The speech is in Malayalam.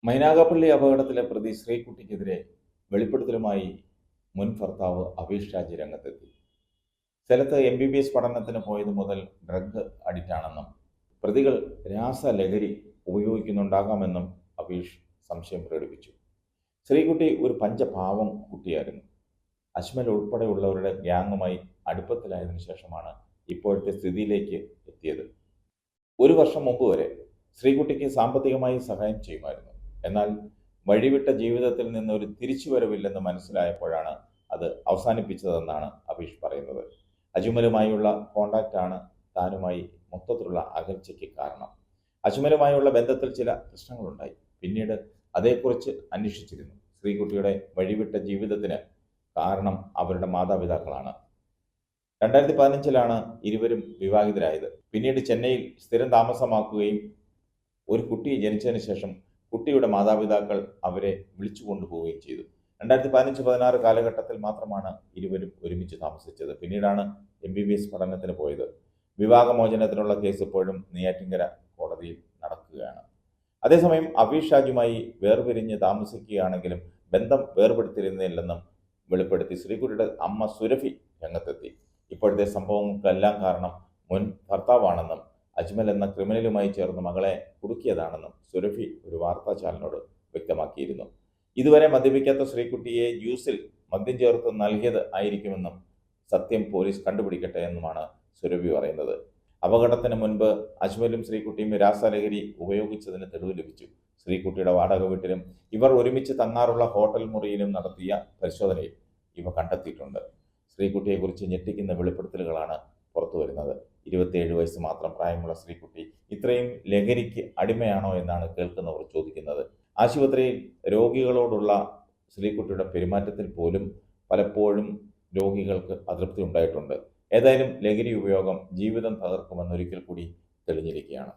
മൈനാഗപ്പള്ളി അപകടത്തിലെ പ്രതി ശ്രീകുട്ടിക്കെതിരെ വെളിപ്പെടുത്തലുമായി മുൻ ഭർത്താവ് അഭീഷ് രാജ് രംഗത്തെത്തി. സ്ഥലത്ത് MBBS പഠനത്തിന് പോയത് മുതൽ ഡ്രഗ് അഡിക്റ്റാണെന്നും പ്രതികൾ രാസലഹരി ഉപയോഗിക്കുന്നുണ്ടാകാമെന്നും അഭീഷ് സംശയം പ്രകടിപ്പിച്ചു. ശ്രീകുട്ടി ഒരു പഞ്ചപാവം കുട്ടിയായിരുന്നു. അജ്മൽ ഉൾപ്പെടെയുള്ളവരുടെ ഗ്യാങ്ങുമായി അടുപ്പത്തിലായതിനു ശേഷമാണ് ഇപ്പോഴത്തെ സ്ഥിതിയിലേക്ക് എത്തിയത്. ഒരു വർഷം മുമ്പ് വരെ ശ്രീകുട്ടിക്ക് സാമ്പത്തികമായി സഹായം ചെയ്യുമായിരുന്നു. എന്നാൽ വഴിവിട്ട ജീവിതത്തിൽ നിന്ന് ഒരു തിരിച്ചുവരവില്ലെന്ന് മനസ്സിലായപ്പോഴാണ് അത് അവസാനിപ്പിച്ചതെന്നാണ് അഭീഷ് പറയുന്നത്. അജ്മലുമായുള്ള കോണ്ടാക്റ്റാണ് താനുമായി മൊത്തത്തിലുള്ള അകൽച്ചയ്ക്ക് കാരണം. അജ്മലുമായുള്ള ബന്ധത്തിൽ ചില പ്രശ്നങ്ങളുണ്ടായി. പിന്നീട് അതേക്കുറിച്ച് അന്വേഷിച്ചിരുന്നു. ശ്രീകുട്ടിയുടെ വഴിവിട്ട ജീവിതത്തിന് കാരണം അവരുടെ മാതാപിതാക്കളാണ്. 2015 ഇരുവരും വിവാഹിതരായത്. പിന്നീട് ചെന്നൈയിൽ സ്ഥിരം താമസമാക്കുകയും ഒരു കുട്ടി ജനിച്ചതിന് ശേഷം കുട്ടിയുടെ മാതാപിതാക്കൾ അവരെ വിളിച്ചു കൊണ്ടുപോവുകയും ചെയ്തു. 2015-16 കാലഘട്ടത്തിൽ മാത്രമാണ് ഇരുവരും ഒരുമിച്ച് താമസിച്ചത്. പിന്നീടാണ് MBBS പഠനത്തിന് പോയത്. വിവാഹമോചനത്തിനുള്ള കേസ് ഇപ്പോഴും നെയ്യാറ്റിൻകര കോടതിയിൽ നടക്കുകയാണ്. അതേസമയം അഭീഷ് രാജുമായി വേർപിരിഞ്ഞ് താമസിക്കുകയാണെങ്കിലും ബന്ധം വേർപെടുത്തിയിരുന്നില്ലെന്നും വെളിപ്പെടുത്തി ശ്രീകുട്ടിയുടെ അമ്മ സുരഭി രംഗത്തെത്തി. ഇപ്പോഴത്തെ സംഭവങ്ങൾക്കെല്ലാം കാരണം മുൻ ഭർത്താവാണെന്നും അജ്മൽ എന്ന ക്രിമിനലുമായി ചേർന്ന് മകളെ കുടുക്കിയതാണെന്നും സുരഭി ഒരു വാർത്താ ചാനലിനോട് വ്യക്തമാക്കിയിരുന്നു. ഇതുവരെ മദ്യപിക്കാത്ത ശ്രീകുട്ടിയെ ജ്യൂസിൽ മദ്യം ചേർത്ത് നൽകിയത് ആയിരിക്കുമെന്നും സത്യം പോലീസ് കണ്ടുപിടിക്കട്ടെ എന്നുമാണ് സുരഭി പറയുന്നത്. അപകടത്തിന് മുൻപ് അജ്മലും ശ്രീകുട്ടിയും രാസലഹരി ഉപയോഗിച്ചതിന് തെളിവ് ലഭിച്ചു. ശ്രീകുട്ടിയുടെ വാടക വീട്ടിലും ഇവർ ഒരുമിച്ച് തങ്ങാറുള്ള ഹോട്ടൽ മുറിയിലും നടത്തിയ പരിശോധനയിൽ ഇവ കണ്ടെത്തിയിട്ടുണ്ട്. ശ്രീകുട്ടിയെക്കുറിച്ച് ഞെട്ടിക്കുന്ന വെളിപ്പെടുത്തലുകളാണ് പുറത്തു വരുന്നത്. 27 വയസ്സ് മാത്രം പ്രായമുള്ള ശ്രീകുട്ടി ഇത്രയും ലഹരിക്ക് അടിമയാണോ എന്നാണ് കേൾക്കുന്നവർ ചോദിക്കുന്നത്. ആശുപത്രിയിൽ രോഗികളോടുള്ള ശ്രീകുട്ടിയുടെ പെരുമാറ്റത്തിൽ പോലും പലപ്പോഴും രോഗികൾക്ക് അതൃപ്തി ഉണ്ടായിട്ടുണ്ട്. ഏതായാലും ലഹരി ഉപയോഗം ജീവിതം തകർക്കുമെന്നൊരിക്കൽ കൂടി തെളിഞ്ഞിരിക്കുകയാണ്.